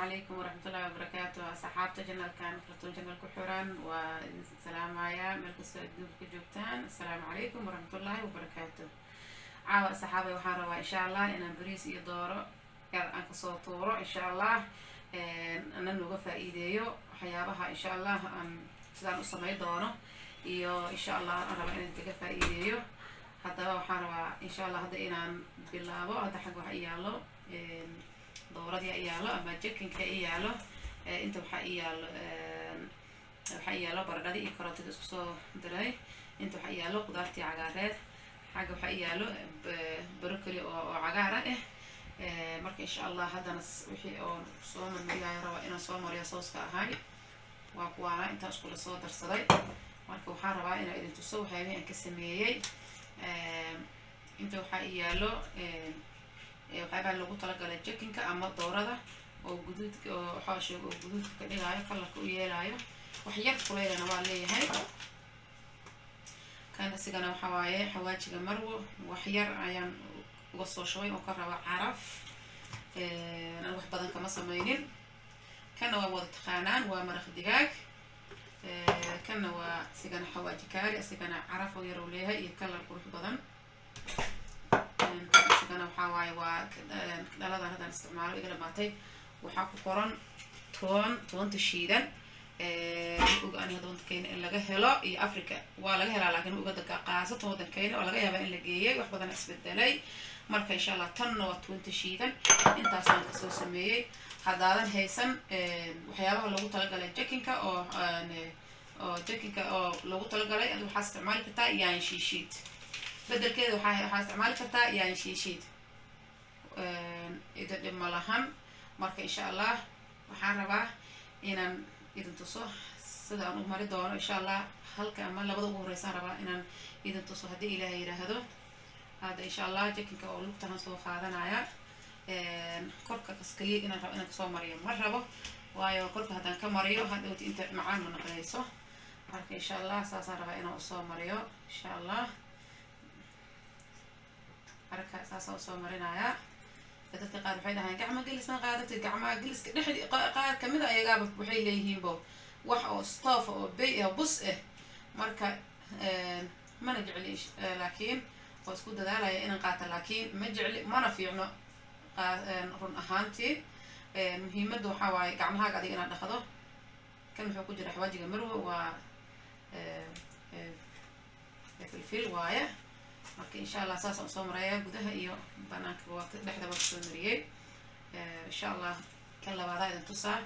عليكم ورحمة الله وبركاته. صحابة جنال كان فرطون جنال كحوران والسلام عليكم ملكس جوجتان. السلام عليكم ورحمة الله وبركاته. عاو صحابي وحاروا إن شاء الله إن بريس يدورو أنك صوتورو إن شاء الله أنا نوقف إيديو حيابها إن شاء الله أن سلام السماء دونه إيو إن شاء الله أنا ربنا نتقف إيديو هذا وحاروا إن شاء الله هذا إن بالله هذا حق وحيالو dowradii ay yaalo ama jekinka ay yaalo inta waxa yaalo baradhadii iyo karootida isku soo diray inta waxa yaalo qudaartii cagaareed xaga waxa yaalo broccoli oo cagaar ah marka insha Allah hadana wixii oo soo mariyay raba inaan soo mariyo sooska ahay waa kuwaana inta isku soo darsaday marka waxaan rabaa inaan idin tuso waxa aan ka sameeyay inta waxa yaalo waxaa lagu talagalay jekinka ama doorada oo guduudka oo xaashiga oo guduudka ka dhigayo kalarka u yeelayo wax yar kuleelana waa leeyahay kan asigana waxa waaye xawaajiga marwo wax yar ayaan uga soo shubay oo ka raba caraf aan wax badan kama sameeynin kana waa wada taqaanaan waa maraq digaag kana waa asigana xawaaji kaari asigana caraf oo yar oo leeyahay iyo kalar qurux badan أنا وحواي ودلالة هذا الاستعمال إذا لما تي وحققرن تون تشيدا وأنا هذا كين اللي جهلا في أفريقيا ولا جهلا لكن وجد قاصة هذا كين ولا جهلا بين اللي جاي وحبذا نسبة دلي مركز إن شاء الله تن وتون تشيدا أنت أصلا تسوي سمية هذا هيسن وحياه لو تلقى الجاكينكا أو جاكينكا أو لو تلقى لي أنا حاسس استعمال كتاع يعني شيشيت بدل كده وحاستعمال كتا يعني شيشيد إذا لما لهم مركز إن شاء الله وحاربه إن إذا تصح صدق أمور دور إن شاء الله هل كمان لبضو ورئيسان ربا إن إذا تصح هدي إلهي هذا هذا إن شاء الله جاكين كأولوك تهنسو خاذنا يا كرك كسكلي إن ربنا كسو مريم مرة ويا كرك هذا كمريو هذا أنت معانا من قيسه مركز إن شاء الله ساس ربا إن أصو مريو إن شاء الله حركة أساسا وصومرينايا dadka qaar waxay dhahaan gacmo gelis ma qaadato gacmo gelis dhixdi qaar kamid ah ayaga waxay leeyihiin bo wax oo staff oo bay ah bus ah marka mana jeclish laakiin oo isku dadaalaya inaan qaato laakiin ma jecli mana fiicno run ahaantii muhiimaddu waxa waaye gacmahaaga adiga inaad dhaqdo kan wuxuu ku jira xawaajiga marwo waa filfil waaye marka insha Allah saas aan soo maraya gudaha iyo banaanka waa dhexda soo mariyay insha Allah kan labaad aydan tusaa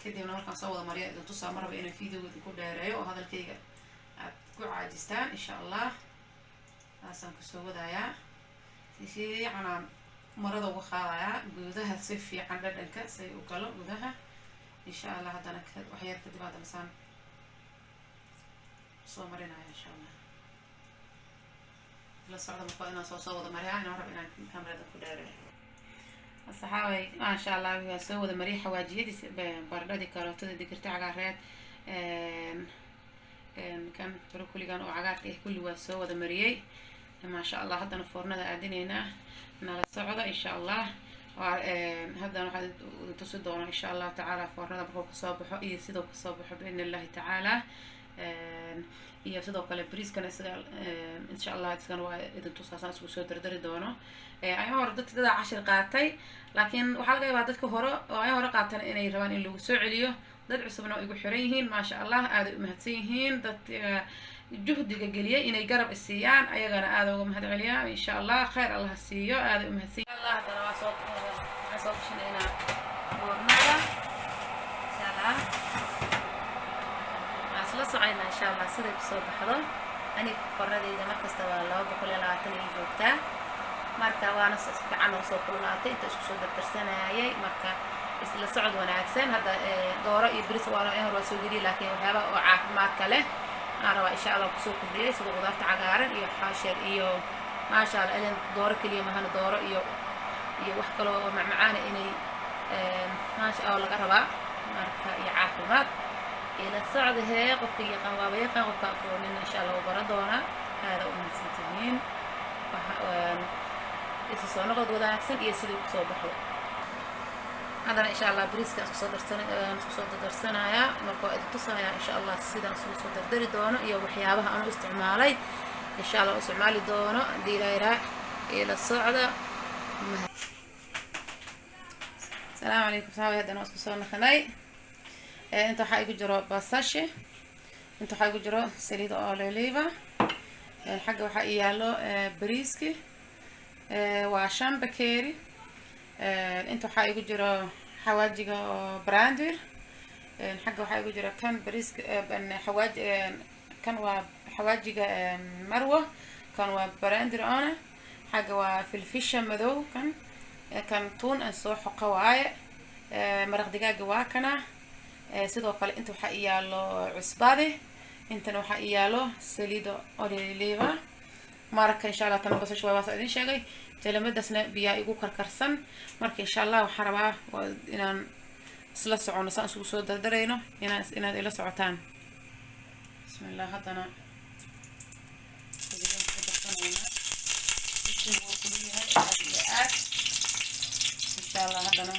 kadibna markaan soo wada mariyo aydan tusaa marba inaan fiidiyowga ku dheereeyo oo hadalkayga aad ku caajistaan insha Allah taasaan ku soo wadaaya si fiican marada uga qaadaya gudaha si fiican dhadhanka say u galo gudaha insha Allah hadana wax yar kadib aad masaan soo marinaya insha Allah la socda marka soo wada mariya ana rabaa inaan kamarada ku dheereeyo asxaabay ma sha Allah waa soo wada mariya xawaajiyadiis baradhadii karootada digirta cagaareed kan broccoligan oo cagaarka ah kulli waa soo wada mariyay ma sha Allah hadana foornada aadinayna nala socda insha Allah hadana waxaan tusi doonaa insha Allah taala foornada markuu ka soo baxo iyo sidoo ka soo baxo in Allah taala iyo sidoo kale bariiskana sida insha Allah iskan waa idin tusaasan isku soo dardari doono ay hore dadka cashir qaatay laakiin waxa laga yaabaa dadka hore oo ay hore qaatan inay rabaan in lagu soo celiyo dad cusubna oo igu xiran yihiin ma sha Allah aad u mahadsan yihiin dad juhdiga galiyay inay garab isiyaan ayagana aad uga mahad celiyaan insha Allah khayr Allah siiyo aad u mahadsan Allah dara soo qashina warnada insha Allah سعينا إن شاء الله سيدك صوب حضر أنا فرد إذا مركز تبع الله بقول لا تني جوكتا مركا وأنا في عنو صوب كلاتي أنت شو صوب الترسانة هاي مركا إسلا صعد وأنا عكسان هذا دورة إبريس وأنا إيه رسولي لكن هذا وعاف مركا له أنا إن شاء الله بسوق إبريس وضغط عقارن إيو حاشر إيو ما شاء الله إلين دورة كل يوم هنا دورة إيو وحكلوا معانا إني ما شاء الله قربا مركا يعافمات إلى الصعد هي قفكي قوابي قفك أقولين إن شاء الله وبردونا هذا أمي سنتين إذا صنعوا دودا أحسن يسيروا صوبحوا هذا إن شاء الله بريسك صدر سنة صدر سنة يا مركو اتصل يا إن شاء الله السيدة صدر دري دونه يا وحيابها أنا استعمالي إن شاء الله استعمالي دونه دي لا إلى الصعدة. السلام عليكم صحابي هذا ناس بصورنا خناي. أنتوا حاجوا جرا بساشة أنتوا حاجوا جرا سليد أوليفا الحاجة وحقيقة له بريسكي وعشان بكيري أنتوا حاجوا جرا حواجج براندر الحاجة وحاجوا جرا كان بريسك بأن حواج كان حواجج مروة كان براندر أنا حاجة وفي الفيشة مذو كان طون أنصوح قواي مرق دجاج واكنا sidoo kale inta waxa iyaalo cusbade intana waxa iyaalo saliido oliva marka insha Allah tan basasho waa soo idin sheegay jalamadasna biya igu karkarsan marka insha Allah waxa rabaa inaan isla socono saan isugu soo dardareyno inaad ila socotaan bismillah hadana insha Allah hadana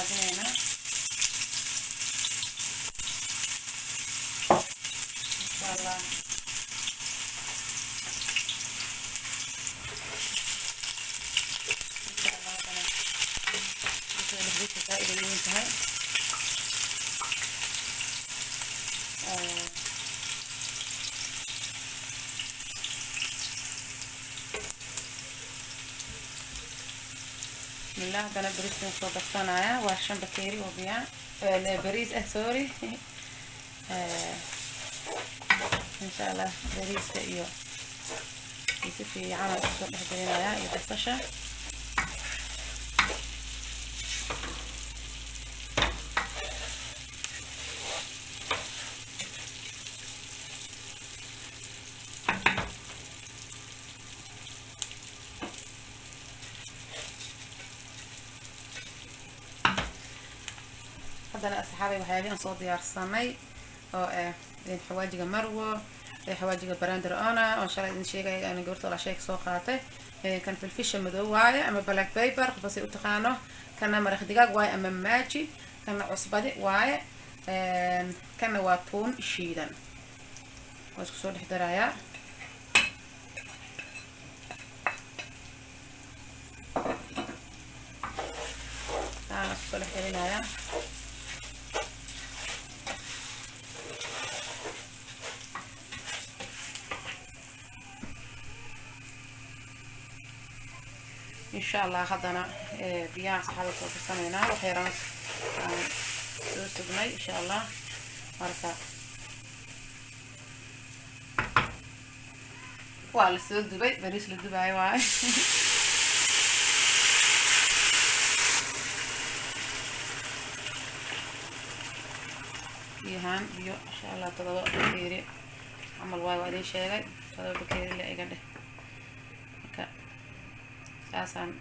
adina الله بسم الله هذا بريز نصدق صناعة وعشان بكيري وبيع بريز سوري إن شاء الله بريز كأيو يصير في عمل أسود حجرين يا يدفشة هذا أصحابي وحيابين صوت ديار صامي أو حواجج مروة حواجج براندر أنا وإن شاء الله إن شيء أنا قلت ولا شيء سوقاته كان في الفيش مدواية أما بلاك بيبر بس يتقانه كان مرخ دجاج واي أما ماجي كان عصبة واي كان واتون شيدا واسكسور الحدرايا أنا اسكسور الحدرايا إن شاء الله هذانا بيان صحابي صوت السمينا وخيران سوسبني إن شاء الله مركا والسود دبي بريس لدبي واي بيهان بيو إن شاء الله تضوء بكيري عمل واي وادي شيء تضوء بكيري اللي أيقاده ساسان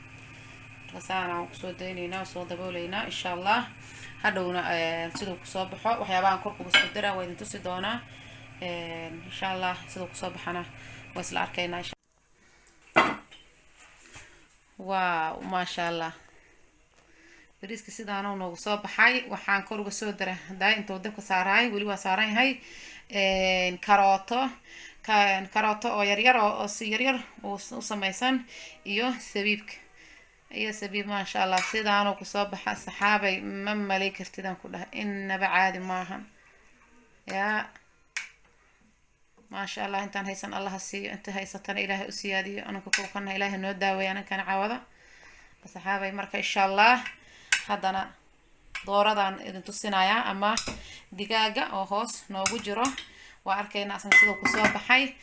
رسانا وكسو دينينا وسو دبولينا إن شاء الله هادونا سيدو كسو بحو وحيابان كوركو بسكدرا ويدن تسي دونا إن شاء الله سيدو كسو بحنا ويسل أركينا إن شاء الله واو ما شاء الله بريسك سيدانا ونوغو سو بحاي وحان كوركو سو درا داي انتو دبكو ساراي ولي واساراي هاي كاروتو oo yar yar oo si yar yar oo samaysan iyo sabiib ma sha Allah sidaan ku soo baxa saxaabay ma malay kartidaan ku dhahay inaba caadi maahan ya ma sha Allah intaan haysan Allah siiyo inta haysatana Ilaahay u siyaadiyo anku ku kana Ilaahay noo daaweeyana kana caawada saxaabay marka insha Allah hadana dooradan idin tusinaya ama digaaga oo hoos noogu jiro وأركينا أصلا سيدو كسوة بحي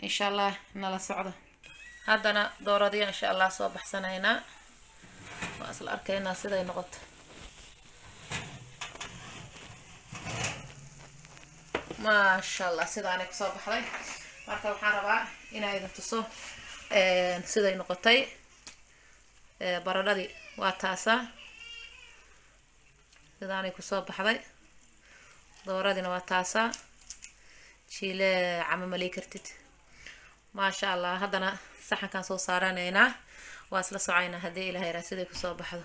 إن شاء الله نلا سعودة هادنا دورة دي إن شاء الله صوب حسنا هنا وأصل أركينا سيدو نغط ما شاء الله سيدو عنك صوب بحي مركب حاربا إنا إذا تصو سيدو نغطي برادة دي واتاسا سيدو عنك صوب بحي دورة دي واتاسا شيله عم ملي كرتت ما شاء الله هذانا صحن كان سو صارانينا واسلا سعينا هدي إلى هاي راسيدي كسو بحضو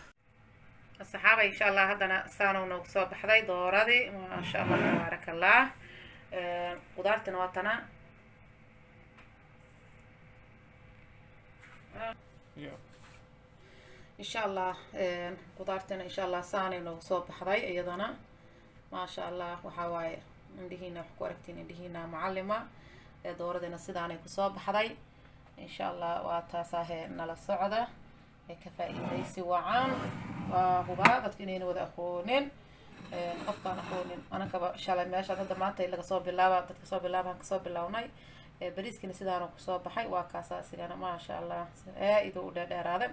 الصحابة إن شاء الله هدنا سانو نوكسو بحضي دورادي ما شاء الله تبارك الله قدرتنا وطنا إن شاء الله قدرتنا إن شاء الله ساني نوكسو بحضي أيضنا ما شاء الله وحواي عندهينا حكوركتين عندهينا معلمة dooradena sidaanay kusoo baxday insha allah waa taasaahe nala socda ka faa'iidaysi wacan waa hubaa dadka inayna wada aqoonin qofkaan aqoonin anakaba shalay meesha hadda maanta laga soo bilaaba dadka soo bilaabaan kasoo bilownay bariiskina sidaana kusoo baxay waa kaasaa isigana maasha allah aad u dheeraaday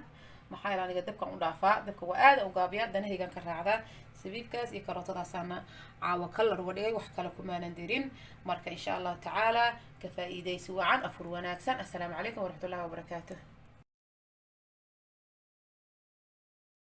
maxaa yeelay aniga dabkan u dhaafaa dabka waa aad u gaabiyaa danahaygan ka raacdaa sabiibkaas iyo karootadaasana caawa kalar uga dhigay wax kale kumaanan dirin marka insha allah tacaala ka faa'iidaysi wacan afur wanaagsan assalaamu calaykum waraxmatullaahi wabarakaatuh